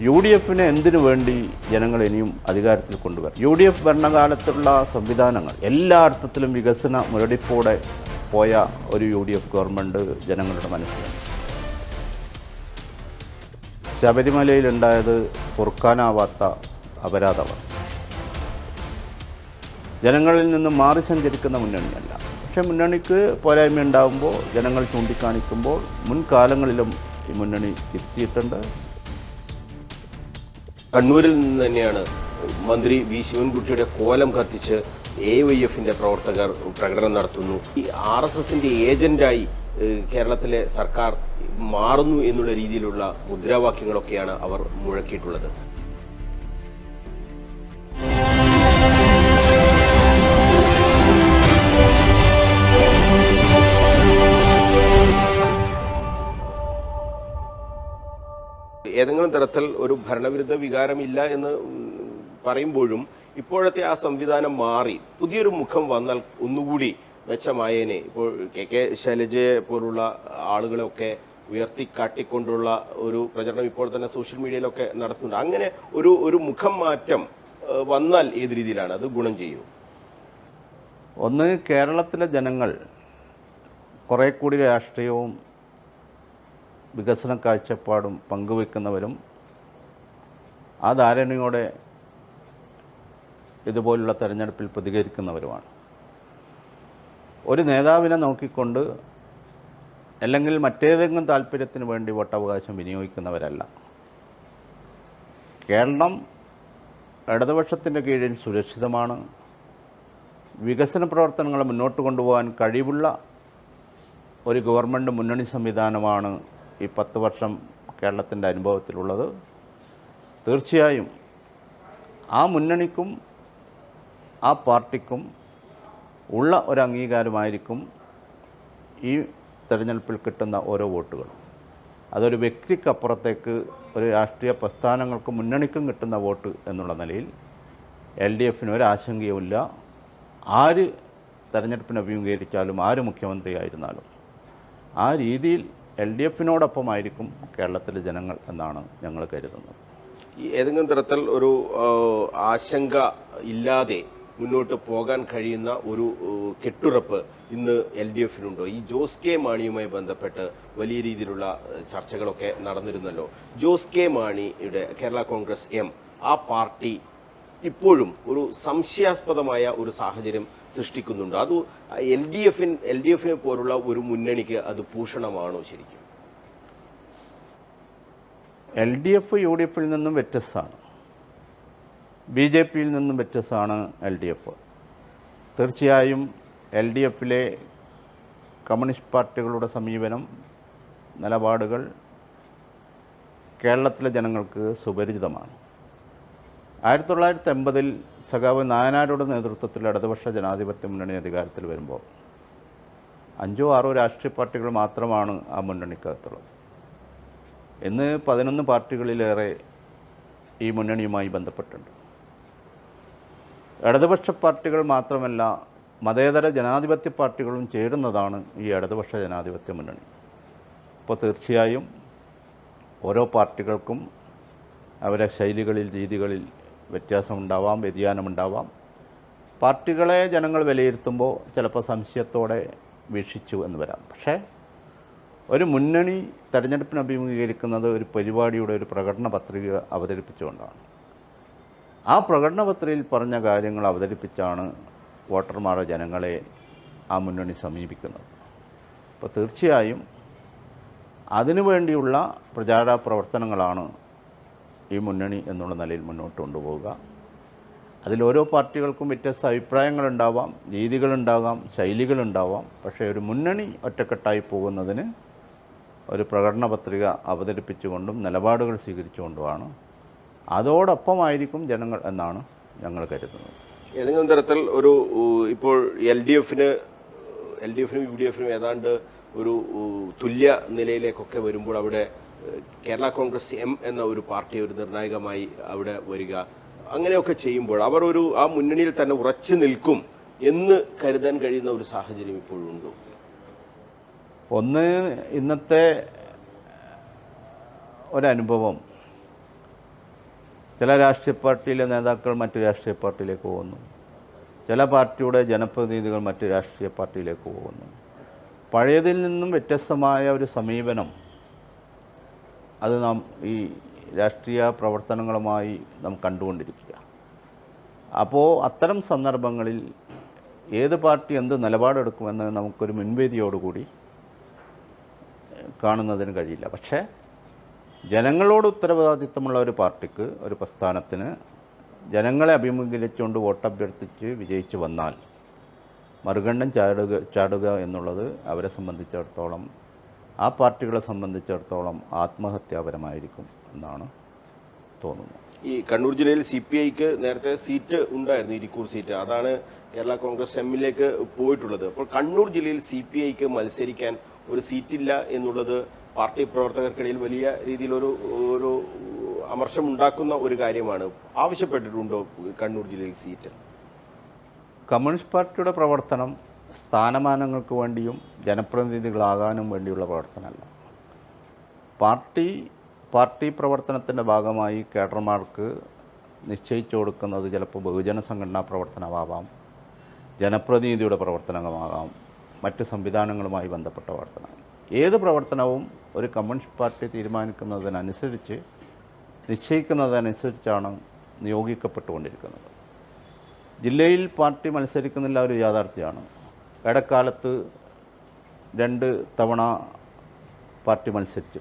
U D എഫിനെ എന്തിനു വേണ്ടി ജനങ്ങൾ ഇനിയും അധികാരത്തിൽ കൊണ്ടുവരും? യു ഡി എഫ് ഭരണകാലത്തുള്ള സംവിധാനങ്ങൾ എല്ലാ അർത്ഥത്തിലും വികസന മുരടിപ്പോടെ പോയ ഒരു യു ഡി എഫ് ഗവൺമെൻറ് ജനങ്ങളുടെ മനസ്സിലാണ്. ശബരിമലയിലുണ്ടായത് പൊറുക്കാനാവാത്ത അപരാധമാണ്. ജനങ്ങളിൽ നിന്ന് മാറി സഞ്ചരിക്കുന്ന മുന്നണിയല്ല. പക്ഷേ മുന്നണിക്ക് പോരായ്മ ഉണ്ടാകുമ്പോൾ ജനങ്ങൾ ചൂണ്ടിക്കാണിക്കുമ്പോൾ മുൻകാലങ്ങളിലും ഈ മുന്നണി തിരുത്തിയിട്ടുണ്ട്. കണ്ണൂരിൽ നിന്ന് തന്നെയാണ് മന്ത്രി വി ശിവൻകുട്ടിയുടെ കോലം കത്തിച്ച് AYFന്റെ പ്രവർത്തകർ പ്രകടനം നടത്തുന്നു. ഈ RSSന്റെ ഏജന്റായി കേരളത്തിലെ സർക്കാർ മാറുന്നു എന്നുള്ള രീതിയിലുള്ള മുദ്രാവാക്യങ്ങളൊക്കെയാണ് അവർ മുഴക്കിയിട്ടുള്ളത്. ഏതെങ്കിലും തരത്തിൽ ഒരു ഭരണവിരുദ്ധ വികാരമില്ല എന്ന് പറയുമ്പോഴും ഇപ്പോഴത്തെ ആ സംവിധാനം മാറി പുതിയൊരു മുഖം വന്നാൽ ഒന്നുകൂടി മെച്ചമായേനെ. ഇപ്പോൾ KK ശൈലജയെ പോലുള്ള ആളുകളെയൊക്കെ ഉയർത്തിക്കാട്ടിക്കൊണ്ടുള്ള ഒരു പ്രചരണം ഇപ്പോൾ തന്നെ സോഷ്യൽ മീഡിയയിലൊക്കെ നടത്തുന്നുണ്ട്. അങ്ങനെ ഒരു മുഖം മാറ്റം വന്നാൽ ഏത് രീതിയിലാണ് അത് ഗുണം ചെയ്യും? ഒന്ന്, കേരളത്തിലെ ജനങ്ങൾ കുറേ കൂടി രാഷ്ട്രീയവും വികസന കാഴ്ചപ്പാടും പങ്കുവെക്കുന്നവരും ആ ധാരണയോടെ ഇതുപോലുള്ള തെരഞ്ഞെടുപ്പിൽ പ്രതികരിക്കുന്നവരുമാണ്. ഒരു നേതാവിനെ നോക്കിക്കൊണ്ട് അല്ലെങ്കിൽ മറ്റേതെങ്കിലും താല്പര്യത്തിന് വേണ്ടി വോട്ടവകാശം വിനിയോഗിക്കുന്നവരല്ല. കേരളം ഇടതുപക്ഷത്തിൻ്റെ കീഴിൽ സുരക്ഷിതമാണ്. വികസന പ്രവർത്തനങ്ങൾ മുന്നോട്ട് കൊണ്ടുപോകാൻ കഴിവുള്ള ഒരു ഗവൺമെൻറ് മുന്നണി സംവിധാനമാണ് ഈ 10 വർഷം കേരളത്തിൻ്റെ അനുഭവത്തിലുള്ളത്. തീർച്ചയായും ആ മുന്നണിക്കും ആ പാർട്ടിക്കും ഉള്ള ഒരു അംഗീകാരമായിരിക്കും ഈ തെരഞ്ഞെടുപ്പിൽ കിട്ടുന്ന ഓരോ വോട്ടുകളും. അതൊരു വ്യക്തിക്കപ്പുറത്തേക്ക് ഒരു രാഷ്ട്രീയ പ്രസ്ഥാനങ്ങൾക്കും മുന്നണിക്കും കിട്ടുന്ന വോട്ട് എന്നുള്ള നിലയിൽ LDFന് ഒരാശങ്കയുമില്ല. ആര് തെരഞ്ഞെടുപ്പിനെ അഭിമുഖീകരിച്ചാലും ആര് മുഖ്യമന്ത്രിയായിരുന്നാലും ആ രീതിയിൽ LDFനോടൊപ്പമായിരിക്കും കേരളത്തിലെ ജനങ്ങൾ എന്നാണ് ഞങ്ങൾ കരുതുന്നത്. ഈ ഏതെങ്കിലും തരത്തിൽ ഒരു ആശങ്ക ഇല്ലാതെ മുന്നോട്ട് പോകാൻ കഴിയുന്ന ഒരു കെട്ടുറപ്പ് ഇന്ന് LDFനുണ്ടോ? ഈ ജോസ് കെ മാണിയുമായി ബന്ധപ്പെട്ട് വലിയ രീതിയിലുള്ള ചർച്ചകളൊക്കെ നടന്നിരുന്നല്ലോ. ജോസ് കെ മാണിയുടെ കേരള കോൺഗ്രസ് M ആ പാർട്ടി ഇപ്പോഴും ഒരു സംശയാസ്പദമായ ഒരു സാഹചര്യം സൃഷ്ടിക്കുന്നുണ്ട്. അത് LDFനെ പോലുള്ള ഒരു മുന്നണിക്ക് അത് ഭൂഷണമാണോ ശരിക്കും? LDF UDFിൽ നിന്നും വ്യത്യസ്തമാണ്. BJPയിൽ നിന്നും വ്യത്യസ്തമാണ് LDF. തീർച്ചയായും LDFിലെ കമ്മ്യൂണിസ്റ്റ് പാർട്ടികളുടെ സമീപനം, നിലപാടുകൾ കേരളത്തിലെ ജനങ്ങൾക്ക് സുപരിചിതമാണ്. 1980-ൽ സഖാവ് നായനാരുടെ നേതൃത്വത്തിൽ ഇടതുപക്ഷ ജനാധിപത്യ മുന്നണി അധികാരത്തിൽ വരുമ്പോൾ 5 or 6 രാഷ്ട്രീയ പാർട്ടികൾ മാത്രമാണ് ആ മുന്നണിക്കകത്തുള്ളത്. ഇന്ന് 11 പാർട്ടികളിലേറെ ഈ മുന്നണിയുമായി ബന്ധപ്പെട്ടുണ്ട്. ഇടതുപക്ഷ പാർട്ടികൾ മാത്രമല്ല, മതേതര ജനാധിപത്യ പാർട്ടികളും ചേരുന്നതാണ് ഈ ഇടതുപക്ഷ ജനാധിപത്യ മുന്നണി. അപ്പോൾ തീർച്ചയായും ഓരോ പാർട്ടികൾക്കും അവരെ ശൈലികളിൽ, രീതികളിൽ വ്യത്യാസമുണ്ടാവാം, വ്യതിയാനമുണ്ടാവാം. പാർട്ടികളെ ജനങ്ങൾ വിലയിരുത്തുമ്പോൾ ചിലപ്പോൾ സംശയത്തോടെ വീക്ഷിച്ചു എന്ന് വരാം. പക്ഷേ ഒരു മുന്നണി തെരഞ്ഞെടുപ്പിന് അഭിമുഖീകരിക്കുന്നത് ഒരു പരിപാടിയുടെ ഒരു പ്രകടന പത്രിക അവതരിപ്പിച്ചുകൊണ്ടാണ്. ആ പ്രകടന പത്രികയിൽ പറഞ്ഞ കാര്യങ്ങൾ അവതരിപ്പിച്ചാണ് വോട്ടർമാരെ, ജനങ്ങളെ ആ മുന്നണി സമീപിക്കുന്നത്. അപ്പോൾ തീർച്ചയായും അതിനുവേണ്ടിയുള്ള പ്രചാര പ്രവർത്തനങ്ങളാണ് ഈ മുന്നണി എന്നുള്ള നിലയിൽ മുന്നോട്ട് കൊണ്ടുപോവുക. അതിലോരോ പാർട്ടികൾക്കും വ്യത്യസ്ത അഭിപ്രായങ്ങളുണ്ടാവാം, രീതികളുണ്ടാകാം, ശൈലികളുണ്ടാവാം. പക്ഷേ ഒരു മുന്നണി ഒറ്റക്കെട്ടായി പോകുന്നതിന് ഒരു പ്രകടന പത്രിക അവതരിപ്പിച്ചുകൊണ്ടും നിലപാടുകൾ സ്വീകരിച്ചുകൊണ്ടുമാണ്. അതോടൊപ്പമായിരിക്കും ജനങ്ങൾ എന്നാണ് ഞങ്ങൾ കരുതുന്നത്. ഏതെങ്കിലും തരത്തിൽ ഒരു ഇപ്പോൾ LDFനും UDFനും ഏതാണ്ട് ഒരു തുല്യ നിലയിലേക്കൊക്കെ വരുമ്പോൾ അവിടെ കേരള കോൺഗ്രസ് M എന്ന ഒരു പാർട്ടി ഒരു നിർണായകമായി അവിടെ വരിക, അങ്ങനെയൊക്കെ ചെയ്യുമ്പോൾ അവർ ആ മുന്നണിയിൽ തന്നെ ഉറച്ചു നിൽക്കും എന്ന് കരുതാൻ കഴിയുന്ന ഒരു സാഹചര്യം ഇപ്പോഴുണ്ടോ? ഒന്ന്, ഇന്നത്തെ ഒരനുഭവം ചില രാഷ്ട്രീയ പാർട്ടിയിലെ നേതാക്കൾ മറ്റ് രാഷ്ട്രീയ പാർട്ടിയിലേക്ക് പോകുന്നു. ചില പാർട്ടിയുടെ ജനപ്രതിനിധികൾ മറ്റ് രാഷ്ട്രീയ പാർട്ടിയിലേക്ക് പോകുന്നു. പഴയതിൽ നിന്നും വ്യത്യസ്തമായ ഒരു സമീപനം അത് നാം ഈ രാഷ്ട്രീയ പ്രവർത്തനങ്ങളുമായി നാം കണ്ടുകൊണ്ടിരിക്കുക. അപ്പോൾ അത്തരം സന്ദർഭങ്ങളിൽ ഏത് പാർട്ടി എന്ത് നിലപാടെടുക്കുമെന്ന് നമുക്കൊരു മുൻവേദിയോടുകൂടി കാണുന്നതിന് കഴിയില്ല. പക്ഷേ ജനങ്ങളോട് ഉത്തരവാദിത്തമുള്ള ഒരു പാർട്ടിക്ക്, ഒരു പ്രസ്ഥാനത്തിന് ജനങ്ങളെ അഭിമുഖീകരിച്ചുകൊണ്ട് വോട്ടഭ്യർത്ഥിച്ച് വിജയിച്ച് വന്നാൽ മറുകണ്ഠം ചാടുക എന്നുള്ളത് അവരെ സംബന്ധിച്ചിടത്തോളം, ആ പാർട്ടികളെ സംബന്ധിച്ചിടത്തോളം ആത്മഹത്യാപരമായിരിക്കും എന്നാണ് തോന്നുന്നത്. ഈ കണ്ണൂർ ജില്ലയിൽ CPIക്ക് നേരത്തെ സീറ്റ് ഉണ്ടായിരുന്നു, ഇരിക്കൂർ സീറ്റ്. അതാണ് കേരള കോൺഗ്രസ് എമ്മിലേക്ക് പോയിട്ടുള്ളത്. അപ്പോൾ കണ്ണൂർ ജില്ലയിൽ CPIക്ക് മത്സരിക്കാൻ ഒരു സീറ്റില്ല എന്നുള്ളത് പാർട്ടി പ്രവർത്തകർക്കിടയിൽ വലിയ രീതിയിലൊരു അമർഷം ഉണ്ടാക്കുന്ന ഒരു കാര്യമാണ്. ആവശ്യപ്പെട്ടിട്ടുണ്ടോ കണ്ണൂർ ജില്ലയിൽ സീറ്റ്? കമ്മ്യൂണിസ്റ്റ് പാർട്ടിയുടെ പ്രവർത്തനം സ്ഥാനമാനങ്ങൾക്ക് വേണ്ടിയും ജനപ്രതിനിധികളാകാനും വേണ്ടിയുള്ള പ്രവർത്തനമല്ല. പാർട്ടി പ്രവർത്തനത്തിൻ്റെ ഭാഗമായി കേഡർമാർക്ക് നിശ്ചയിച്ചു കൊടുക്കുന്നത് ചിലപ്പോൾ ബഹുജന സംഘടനാ പ്രവർത്തനമാവാം, ജനപ്രതിനിധിയുടെ പ്രവർത്തനമാകാം, മറ്റ് സംവിധാനങ്ങളുമായി ബന്ധപ്പെട്ട പ്രവർത്തനം. ഏത് പ്രവർത്തനവും ഒരു കമ്മ്യൂണിസ്റ്റ് പാർട്ടി തീരുമാനിക്കുന്നതിനനുസരിച്ച്, നിശ്ചയിക്കുന്നതനുസരിച്ചാണ് നിയോഗിക്കപ്പെട്ടുകൊണ്ടിരിക്കുന്നത്. ജില്ലയിൽ പാർട്ടി മത്സരിക്കുന്നില്ല ഒരു യാഥാർത്ഥ്യമാണ്. ഇടക്കാലത്ത് 2 തവണ പാർട്ടി മത്സരിച്ചു.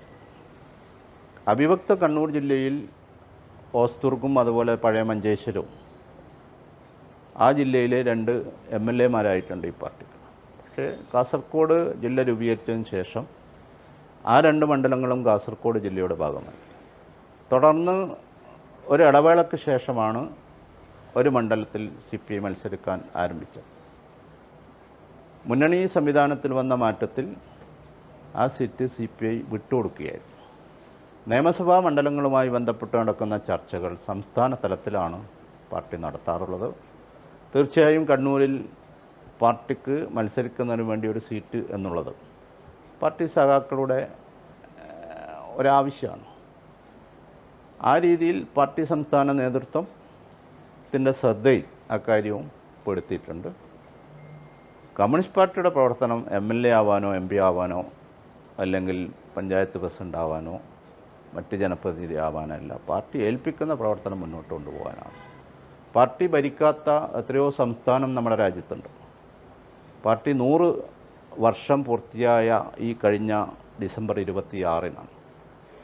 അവിഭക്ത കണ്ണൂർ ജില്ലയിൽ ഓസ്തുർഗും അതുപോലെ പഴയ മഞ്ചേശ്വരവും ആ ജില്ലയിലെ 2 MLA-മാരായിട്ടുണ്ട് ഈ പാർട്ടിക്ക്. പക്ഷേ കാസർഗോഡ് ജില്ല രൂപീകരിച്ചതിന് ശേഷം ആ 2 മണ്ഡലങ്ങളും കാസർഗോഡ് ജില്ലയുടെ ഭാഗമായി. തുടർന്ന് ഒരു ഇടവേളയ്ക്ക് ശേഷമാണ് ഒരു മണ്ഡലത്തിൽ CPI മത്സരിക്കാൻ ആരംഭിച്ചത്. മുന്നണി സംവിധാനത്തിൽ വന്ന മാറ്റത്തിൽ ആ സീറ്റ് CPI വിട്ടുകൊടുക്കുകയായിരുന്നു. നിയമസഭാ മണ്ഡലങ്ങളുമായി ബന്ധപ്പെട്ട് നടക്കുന്ന ചർച്ചകൾ സംസ്ഥാന തലത്തിലാണ് പാർട്ടി നടത്താറുള്ളത്. തീർച്ചയായും കണ്ണൂരിൽ പാർട്ടിക്ക് മത്സരിക്കുന്നതിന് വേണ്ടി ഒരു സീറ്റ് എന്നുള്ളത് പാർട്ടി സഖാക്കളുടെ ഒരാവശ്യമാണ്. ആ രീതിയിൽ പാർട്ടി സംസ്ഥാന നേതൃത്വത്തിൻ്റെ ശ്രദ്ധയിൽ അക്കാര്യവും പെടുത്തിയിട്ടുണ്ട്. കമ്മ്യൂണിസ്റ്റ് പാർട്ടിയുടെ പ്രവർത്തനം MLA ആവാനോ MP ആവാനോ അല്ലെങ്കിൽ പഞ്ചായത്ത് പ്രസിഡന്റ് ആവാനോ മറ്റ് ജനപ്രതിനിധി ആവാനല്ല, പാർട്ടി ഏൽപ്പിക്കുന്ന പ്രവർത്തനം മുന്നോട്ട് കൊണ്ടുപോകാനാണ്. പാർട്ടി ഭരിക്കാത്ത എത്രയോ സംസ്ഥാനം നമ്മുടെ രാജ്യത്തുണ്ട്. പാർട്ടി 100 വർഷം പൂർത്തിയായ ഈ കഴിഞ്ഞ ഡിസംബർ 26-നാണ്.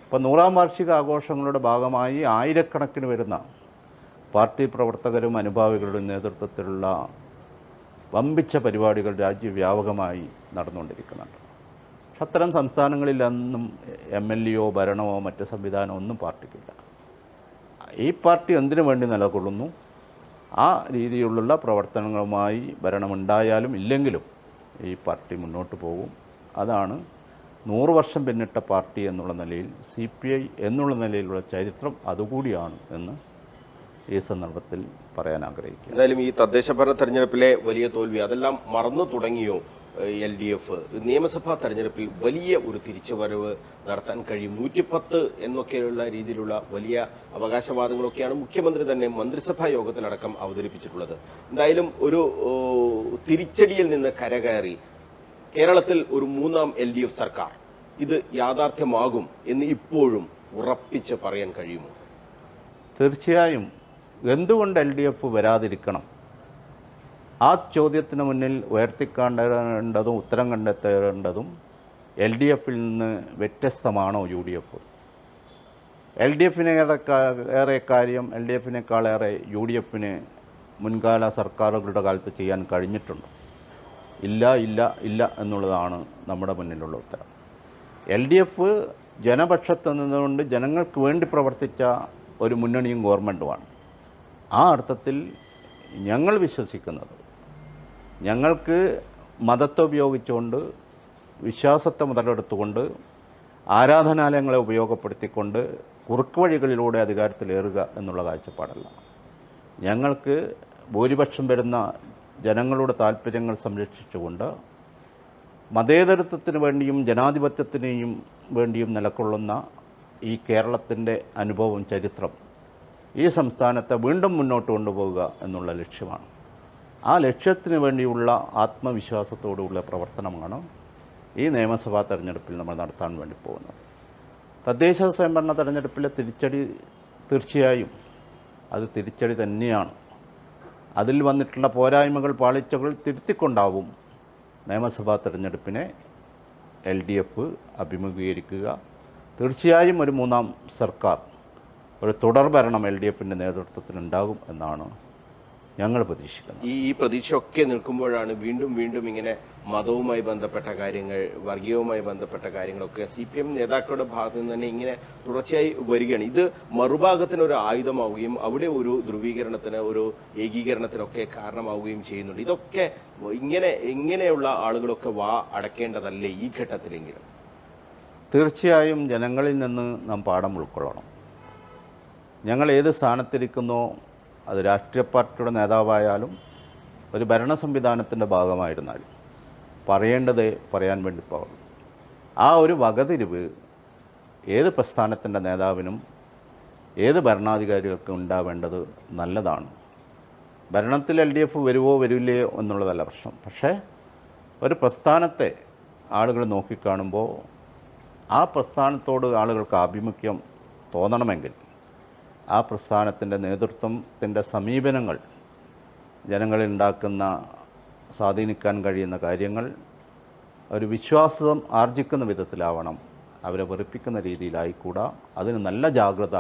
അപ്പോൾ 100-ാം വാർഷിക ആഘോഷങ്ങളുടെ ഭാഗമായി ആയിരക്കണക്കിന് വരുന്ന പാർട്ടി പ്രവർത്തകരും അനുഭാവികളുടെ നേതൃത്വത്തിലുള്ള വമ്പിച്ച പരിപാടികൾ രാജ്യവ്യാപകമായി നടന്നുകൊണ്ടിരിക്കുന്നുണ്ട്. പക്ഷെ അത്തരം സംസ്ഥാനങ്ങളിലൊന്നും MLA-യോ ഭരണമോ മറ്റ് സംവിധാനമോ ഒന്നും പാർട്ടിക്കില്ല. ഈ പാർട്ടി എന്തിനു വേണ്ടി നിലകൊള്ളുന്നു, ആ രീതിയിലുള്ള പ്രവർത്തനങ്ങളുമായി ഭരണമുണ്ടായാലും ഇല്ലെങ്കിലും ഈ പാർട്ടി മുന്നോട്ട് പോകും. അതാണ് 100 വർഷം പിന്നിട്ട പാർട്ടി എന്നുള്ള നിലയിൽ CPI എന്നുള്ള നിലയിലുള്ള ചരിത്രം അതുകൂടിയാണ് എന്ന് ഈ സന്ദർഭത്തിൽ പറയാൻ ആഗ്രഹിക്കുന്നു. എന്തായാലും ഈ തദ്ദേശ ഭരണ തെരഞ്ഞെടുപ്പിലെ വലിയ തോൽവി അതെല്ലാം മറന്നു തുടങ്ങിയോ LDF? നിയമസഭാ തെരഞ്ഞെടുപ്പിൽ വലിയ ഒരു തിരിച്ചുവരവ് നടത്താൻ കഴിയും. 110 എന്നൊക്കെയുള്ള രീതിയിലുള്ള വലിയ അവകാശവാദങ്ങളൊക്കെയാണ് മുഖ്യമന്ത്രി തന്നെ മന്ത്രിസഭാ യോഗത്തിലടക്കം അവതരിപ്പിച്ചിട്ടുള്ളത്. എന്തായാലും ഒരു തിരിച്ചടിയിൽ നിന്ന് കരകയറി കേരളത്തിൽ ഒരു 3ാം LDF സർക്കാർ ഇത് യാഥാർത്ഥ്യമാകും എന്ന് ഇപ്പോഴും ഉറപ്പിച്ച് പറയാൻ കഴിയുമോ? തീർച്ചയായും. എന്തുകൊണ്ട് LDF വരാതിരിക്കണം? ആ ചോദ്യത്തിന് മുന്നിൽ ഉയർത്തിക്കാണ്ടേണ്ടതും ഉത്തരം കണ്ടെത്തേണ്ടതും LDF-ൽ നിന്ന് വ്യത്യസ്തമാണോ UDF? LDF-നേറെ കാര്യം LDF-നേക്കാളേറെ UDF-ന് മുൻകാല സർക്കാരുകളുടെ കാലത്ത് ചെയ്യാൻ കഴിഞ്ഞിട്ടുണ്ട്. ഇല്ല എന്നുള്ളതാണ് നമ്മുടെ മുന്നിലുള്ള ഉത്തരം. LDF ജനപക്ഷത്ത് നിന്നുകൊണ്ട് ജനങ്ങൾക്ക് വേണ്ടി പ്രവർത്തിച്ച ഒരു മുന്നണിയും ഗവൺമെൻറ്റുമാണ്. ആ അർത്ഥത്തിൽ ഞങ്ങൾ വിശ്വസിക്കുന്നത്, ഞങ്ങൾക്ക് മതത്തെ ഉപയോഗിച്ചുകൊണ്ട്, വിശ്വാസത്തെ മുതലെടുത്തുകൊണ്ട്, ആരാധനാലയങ്ങളെ ഉപയോഗപ്പെടുത്തിക്കൊണ്ട് കുറുക്ക് വഴികളിലൂടെ അധികാരത്തിലേറുക എന്നുള്ള കാഴ്ചപ്പാടല്ല. ഞങ്ങൾക്ക് ഭൂരിപക്ഷം വരുന്ന ജനങ്ങളുടെ താല്പര്യങ്ങൾ സംരക്ഷിച്ചുകൊണ്ട് മതേതരത്വത്തിന് വേണ്ടിയും ജനാധിപത്യത്തിനെയും വേണ്ടിയും നിലകൊള്ളുന്ന ഈ കേരളത്തിൻ്റെ അനുഭവം, ചരിത്രം ഈ സംസ്ഥാനത്തെ വീണ്ടും മുന്നോട്ട് കൊണ്ടുപോവുക എന്നുള്ള ലക്ഷ്യമാണ്. ആ ലക്ഷ്യത്തിന് വേണ്ടിയുള്ള ആത്മവിശ്വാസത്തോടുള്ള പ്രവർത്തനമാണ് ഈ നിയമസഭാ തെരഞ്ഞെടുപ്പിൽ നമ്മൾ നടത്താൻ വേണ്ടി പോകുന്നത്. തദ്ദേശ സ്വയംഭരണ തെരഞ്ഞെടുപ്പിലെ തിരിച്ചടി തീർച്ചയായും അത് തിരിച്ചടി തന്നെയാണ്. അതിൽ വന്നിട്ടുള്ള പോരായ്മകൾ, പാളിച്ചകൾ തിരുത്തിക്കൊണ്ടാവും നിയമസഭാ തെരഞ്ഞെടുപ്പിനെ LDF അഭിമുഖീകരിക്കുക. തീർച്ചയായും ഒരു മൂന്നാം സർക്കാർ, ഒരു തുടർ ഭരണം LDFിൻ്റെ നേതൃത്വത്തിൽ ഉണ്ടാകും എന്നാണ് ഞങ്ങൾ പ്രതീക്ഷിക്കുന്നത്. ഈ പ്രതീക്ഷയൊക്കെ നിൽക്കുമ്പോഴാണ് വീണ്ടും വീണ്ടും ഇങ്ങനെ മതവുമായി ബന്ധപ്പെട്ട കാര്യങ്ങൾ, വർഗീയവുമായി ബന്ധപ്പെട്ട കാര്യങ്ങളൊക്കെ CPM നേതാക്കളുടെ ഭാഗത്തു നിന്ന് തന്നെ ഇങ്ങനെ തുടർച്ചയായി വരികയാണ്. ഇത് മറുഭാഗത്തിന് ഒരു ആയുധമാവുകയും അവിടെ ഒരു ധ്രുവീകരണത്തിന്, ഒരു ഏകീകരണത്തിനൊക്കെ കാരണമാവുകയും ചെയ്യുന്നുണ്ട്. ഇതൊക്കെ ഇങ്ങനെയുള്ള ആളുകളൊക്കെ അടക്കേണ്ടതല്ലേ ഈ ഘട്ടത്തിലെങ്കിലും? തീർച്ചയായും ജനങ്ങളിൽ നിന്ന് നാം പാഠം ഉൾക്കൊള്ളണം. ഞങ്ങൾ ഏത് സ്ഥാനത്തിരിക്കുന്നോ, അത് രാഷ്ട്രീയ പാർട്ടിയുടെ നേതാവായാലും ഒരു ഭരണ സംവിധാനത്തിൻ്റെ ഭാഗമായിരുന്നാലും പറയേണ്ടതേ പറയാൻ വേണ്ടി പാടുള്ളൂ. ആ ഒരു വകതിരിവ് ഏത് പ്രസ്ഥാനത്തിൻ്റെ നേതാവിനും ഏത് ഭരണാധികാരികൾക്കും ഉണ്ടാവേണ്ടത് നല്ലതാണ്. ഭരണത്തിൽ LDF വരുവോ വരില്ലയോ എന്നുള്ളതല്ല പ്രശ്നം. പക്ഷേ ഒരു പ്രസ്ഥാനത്തെ ആളുകൾ നോക്കിക്കാണുമ്പോൾ ആ പ്രസ്ഥാനത്തോട് ആളുകൾക്ക് ആഭിമുഖ്യം തോന്നണമെങ്കിൽ ആ പ്രസ്ഥാനത്തിൻ്റെ നേതൃത്വത്തിൻ്റെ സമീപനങ്ങൾ, ജനങ്ങളിൽ ഉണ്ടാക്കുന്ന, സ്വാധീനിക്കാൻ കഴിയുന്ന കാര്യങ്ങൾ ഒരു വിശ്വാസം ആർജിക്കുന്ന വിധത്തിലാവണം. അവരെ വെറുപ്പിക്കുന്ന രീതിയിലായിക്കൂടാ. അതിന് നല്ല ജാഗ്രത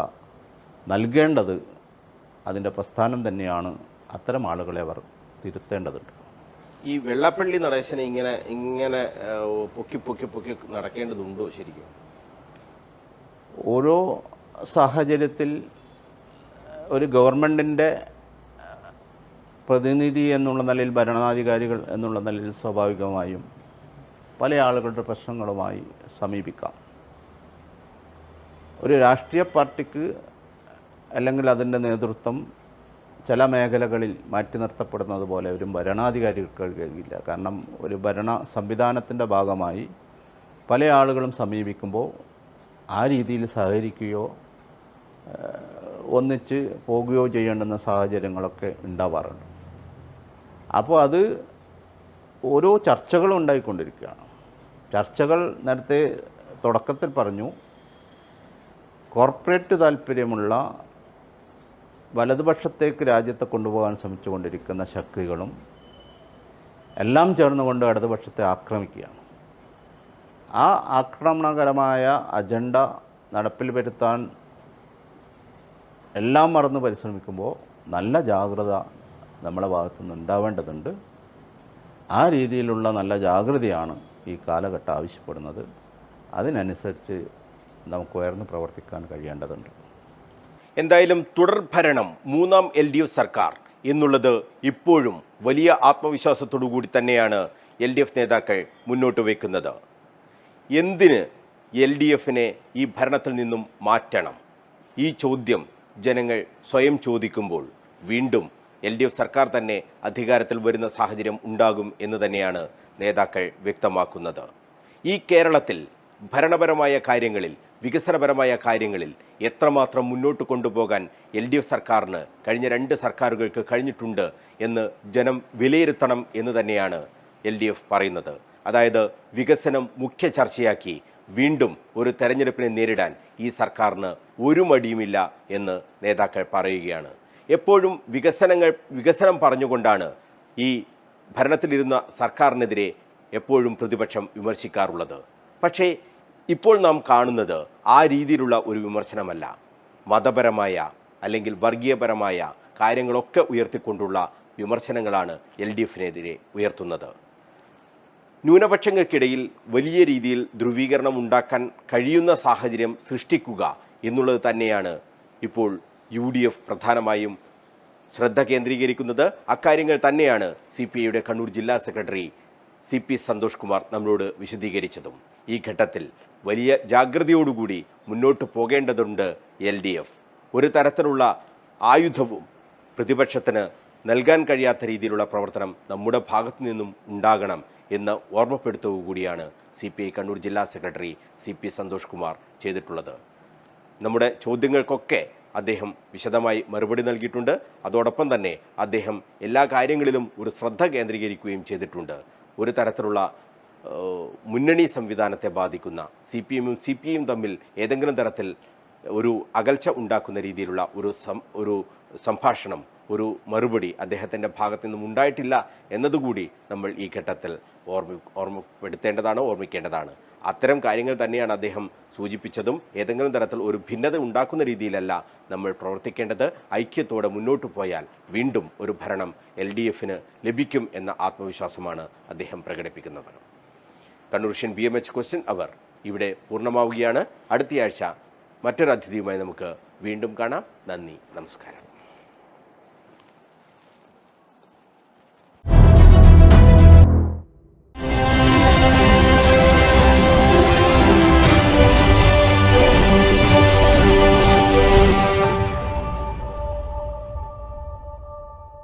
നൽകേണ്ടത് അതിൻ്റെ പ്രസ്ഥാനം തന്നെയാണ്. അത്തരം ആളുകളെ അവർ തിരുത്തേണ്ടതുണ്ട്. ഈ വെള്ളാപ്പള്ളി നടേശനെ ഇങ്ങനെ പൊക്കി നടക്കേണ്ടതുണ്ടോ ശരിക്കും? ഓരോ സാഹചര്യത്തിൽ ഒരു ഗവൺമെൻറ്റിൻ്റെ പ്രതിനിധി എന്നുള്ള നിലയിൽ, ഭരണാധികാരികൾ എന്നുള്ള നിലയിൽ സ്വാഭാവികമായും പല ആളുകളുടെ പ്രശ്നങ്ങളുമായി സമീപിക്കാം. ഒരു രാഷ്ട്രീയ പാർട്ടിക്ക് അല്ലെങ്കിൽ അതിൻ്റെ നേതൃത്വം ചില മേഖലകളിൽ മാറ്റി നിർത്തപ്പെടുന്നത് പോലെ ഒരു ഭരണാധികാരികൾക്ക് കഴിയില്ല. കാരണം ഒരു ഭരണ സംവിധാനത്തിൻ്റെ ഭാഗമായി പല ആളുകളും സമീപിക്കുമ്പോൾ ആ രീതിയിൽ സഹകരിക്കുകയോ ഒന്നിച്ച് പോകുകയോ ചെയ്യേണ്ടുന്ന സാഹചര്യങ്ങളൊക്കെ ഉണ്ടാവാറുണ്ട്. അപ്പോൾ അത് ഓരോ ചർച്ചകളും ഉണ്ടായിക്കൊണ്ടിരിക്കുകയാണ്. ചർച്ചകൾ നേരത്തെ തുടക്കത്തിൽ പറഞ്ഞു, കോർപ്പറേറ്റ് താല്പര്യമുള്ള വലതുപക്ഷത്തേക്ക് രാജ്യത്തെ കൊണ്ടുപോകാൻ ശ്രമിച്ചുകൊണ്ടിരിക്കുന്ന ശക്തികളും എല്ലാം ചേർന്നുകൊണ്ട് ഇടതുപക്ഷത്തെ ആക്രമിക്കുകയാണ്. ആ ആക്രമണകരമായ അജണ്ട നടപ്പിൽ വരുത്താൻ എല്ലാം മറന്ന് പരിശ്രമിക്കുമ്പോൾ നല്ല ജാഗ്രത നമ്മുടെ ഭാഗത്തുനിന്ന് ഉണ്ടാവേണ്ടതുണ്ട്. ആ രീതിയിലുള്ള നല്ല ജാഗ്രതയാണ് ഈ കാലഘട്ടം ആവശ്യപ്പെടുന്നത്. അതിനനുസരിച്ച് നമുക്ക് ഉയർന്ന് പ്രവർത്തിക്കാൻ കഴിയേണ്ടതുണ്ട്. എന്തായാലും തുടർ ഭരണം, മൂന്നാം LDF സർക്കാർ എന്നുള്ളത് ഇപ്പോഴും വലിയ ആത്മവിശ്വാസത്തോടു കൂടി തന്നെയാണ് LDF നേതാക്കൾ മുന്നോട്ട് വയ്ക്കുന്നത്. എന്തിന് LDFനെ ഈ ഭരണത്തിൽ നിന്നും മാറ്റണം? ഈ ചോദ്യം ജനങ്ങൾ സ്വയം ചോദിക്കുമ്പോൾ വീണ്ടും LDF സർക്കാർ തന്നെ അധികാരത്തിൽ വരുന്ന സാഹചര്യം ഉണ്ടാകും എന്ന് തന്നെയാണ് നേതാക്കൾ വ്യക്തമാക്കുന്നത്. ഈ കേരളത്തിൽ ഭരണപരമായ കാര്യങ്ങളിൽ, വികസനപരമായ കാര്യങ്ങളിൽ എത്രമാത്രം മുന്നോട്ട് കൊണ്ടുപോകാൻ LDF സർക്കാരിന് കഴിഞ്ഞ 2 സർക്കാരുകൾക്ക് കഴിഞ്ഞിട്ടുണ്ട് എന്ന് ജനം വിലയിരുത്തണം എന്ന് തന്നെയാണ് LDF പറയുന്നത്. അതായത് വികസനം മുഖ്യ ചർച്ചയാക്കി വീണ്ടും ഒരു തെരഞ്ഞെടുപ്പിനെ നേരിടാൻ ഈ സർക്കാരിന് ഒരു മടിയുമില്ല എന്ന് നേതാക്കൾ പറയുകയാണ്. എപ്പോഴും വികസനം പറഞ്ഞുകൊണ്ടാണ് ഈ ഭരണത്തിലിരുന്ന സർക്കാരിനെതിരെ എപ്പോഴും പ്രതിപക്ഷം വിമർശിക്കാറുള്ളത്. പക്ഷേ ഇപ്പോൾ നാം കാണുന്നത് ആ രീതിയിലുള്ള ഒരു വിമർശനമല്ല. മതപരമായ അല്ലെങ്കിൽ വർഗീയപരമായ കാര്യങ്ങളൊക്കെ ഉയർത്തിക്കൊണ്ടുള്ള വിമർശനങ്ങളാണ് LDFനെതിരെ ഉയർത്തുന്നത്. ന്യൂനപക്ഷങ്ങൾക്കിടയിൽ വലിയ രീതിയിൽ ധ്രുവീകരണം ഉണ്ടാക്കാൻ കഴിയുന്ന സാഹചര്യം സൃഷ്ടിക്കുക എന്നുള്ളത് തന്നെയാണ് ഇപ്പോൾ UDF പ്രധാനമായും ശ്രദ്ധ കേന്ദ്രീകരിക്കുന്നത്. അക്കാര്യങ്ങൾ തന്നെയാണ് CPIയുടെ കണ്ണൂർ ജില്ലാ സെക്രട്ടറി CP സന്തോഷ് കുമാർ നമ്മളോട് വിശദീകരിച്ചതും. ഈ ഘട്ടത്തിൽ വലിയ ജാഗ്രതയോടുകൂടി മുന്നോട്ട് പോകേണ്ടതുണ്ട് LDF. ഒരു തരത്തിലുള്ള ആയുധവും പ്രതിപക്ഷത്തിന് നൽകാൻ കഴിയാത്ത രീതിയിലുള്ള പ്രവർത്തനം നമ്മുടെ ഭാഗത്തു നിന്നും ഉണ്ടാകണം എന്ന് ഓർമ്മപ്പെടുത്തുക കൂടിയാണ് CPI കണ്ണൂർ ജില്ലാ സെക്രട്ടറി CP സന്തോഷ് കുമാർ ചെയ്തിട്ടുള്ളത്. നമ്മുടെ ചോദ്യങ്ങൾക്കൊക്കെ അദ്ദേഹം വിശദമായി മറുപടി നൽകിയിട്ടുണ്ട്. അതോടൊപ്പം തന്നെ അദ്ദേഹം എല്ലാ കാര്യങ്ങളിലും ഒരു ശ്രദ്ധ കേന്ദ്രീകരിക്കുകയും ചെയ്തിട്ടുണ്ട്. ഒരു തരത്തിലുള്ള മുന്നണി സംവിധാനത്തെ ബാധിക്കുന്ന CPM-ഉം CPI-യും തമ്മിൽ ഏതെങ്കിലും തരത്തിൽ ഒരു അകൽച്ച ഉണ്ടാക്കുന്ന രീതിയിലുള്ള ഒരു സംഭാഷണം, ഒരു മറുപടി അദ്ദേഹത്തിൻ്റെ ഭാഗത്തു നിന്നും ഉണ്ടായിട്ടില്ല എന്നതുകൂടി നമ്മൾ ഈ ഘട്ടത്തിൽ ഓർമ്മിക്കേണ്ടതാണ്. അത്തരം കാര്യങ്ങൾ തന്നെയാണ് അദ്ദേഹം സൂചിപ്പിച്ചതും. ഏതെങ്കിലും തരത്തിൽ ഒരു ഭിന്നത ഉണ്ടാക്കുന്ന രീതിയിലല്ല നമ്മൾ പ്രവർത്തിക്കേണ്ടത്. ഐക്യത്തോടെ മുന്നോട്ട് പോയാൽ വീണ്ടും ഒരു ഭരണം LDF-ന് ലഭിക്കും എന്ന ആത്മവിശ്വാസമാണ് അദ്ദേഹം പ്രകടിപ്പിക്കുന്നത്. കണ്ണൂർ വിഷൻ BMH ക്വസ്റ്റ്യൻ അവർ ഇവിടെ പൂർണ്ണമാവുകയാണ്. അടുത്തയാഴ്ച മറ്റൊരു അതിഥിയുമായി നമുക്ക് വീണ്ടും കാണാം. നന്ദി, നമസ്കാരം.